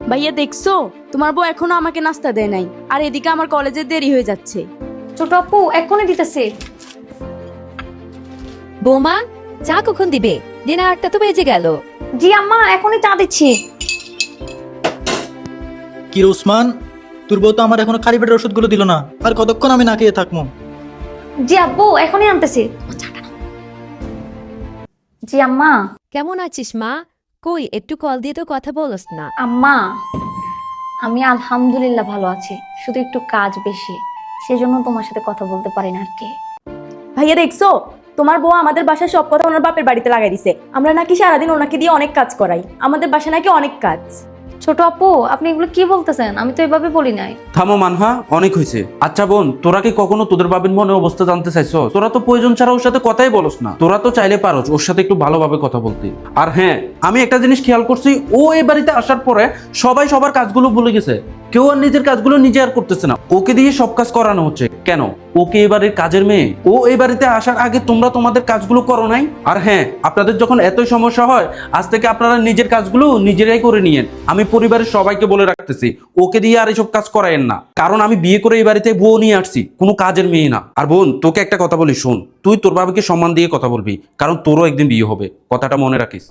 ভাইয়া দেখছো, তোমার বউ এখনো আমাকে নাস্তা দেয় নাই, আর এদিকে আমার কলেজে দেরি হয়ে যাচ্ছে। ছোট আপু এখনই দিতেছে। বৌমা, চা কখন দিবে? ডিনার 8টা তো বেজে গেল। জি আম্মা, এখনই চা দিচ্ছি। কি রে উসমান, তোর বউ তো আমার এখনো খালি পেটের ওষুধগুলো দিল না, আর কতক্ষণ আমি না খেয়ে থাকবো? জি আব্বু, এখনই আনতেছি। জি আম্মা। কেমন আছিস মা? কই একটু কল দিয়ে তো কথা বলস না। আম্মা, আমি আলহামদুলিল্লাহ ভালো আছি, শুধু একটু কাজ বেশি, সেজন্য তোমার সাথে কথা বলতে পারি না আর কি। ভাইয়া দেখছো, তোমার বউ আমাদের বাসায় সব কথা ওনার বাপের বাড়িতে লাগাই দিছে। আমরা নাকি সারাদিন ওনাকে দিয়ে অনেক কাজ করাই, আমাদের বাসায় নাকি অনেক কাজ। ছোট আপু, আপনি এগুলো কি বলতেছেন? আমি তো এভাবে বলি নাই। থামো মানহা, অনেক হয়েছে। আচ্ছা বোন, তোরা কি কখনো তোদের বাবির মনে অবস্থা জানতে চাইছো? তোরা তো প্রয়োজন ছাড়া ওর সাথে কথাই বলস না। তোরা তো চাইলে পারোস ওর সাথে একটু ভালোভাবে কথা বলতে। আর হ্যাঁ, আমি একটা জিনিস খেয়াল করছি, ও এই বাড়িতে আসার পরে সবাই সবার কাজগুলো ভুলে গেছে। কেউ আর নিজের কাজগুলো নিজে আর করতেছে না, ওকে দিয়ে সব কাজ করানো হচ্ছে। কেন? ওকে এই বাড়ির কাজের মেয়ে। ও এই বাড়িতে আসার আগে তোমরা তোমাদের কাজগুলো করো নাই? আর হ্যাঁ, আপনাদের যখন এতই সমস্যা হয়, আজ থেকে আপনারা নিজের কাজগুলো নিজেরাই করে নিয়েন। আমি পরিবারের সবাইকে বলে রাখতেছি, ওকে দিয়ে আর এইসব কাজ করায়েন না, কারণ আমি বিয়ে করে এই বাড়িতে বউ নিয়ে আসছি, কোনো কাজের মেয়ে না। আর বোন, তোকে একটা কথা বলি, শোন, তুই তোর বাবাকে সম্মান দিয়ে কথা বলবি, কারণ তোরও একদিন বিয়ে হবে, কথাটা মনে রাখিস।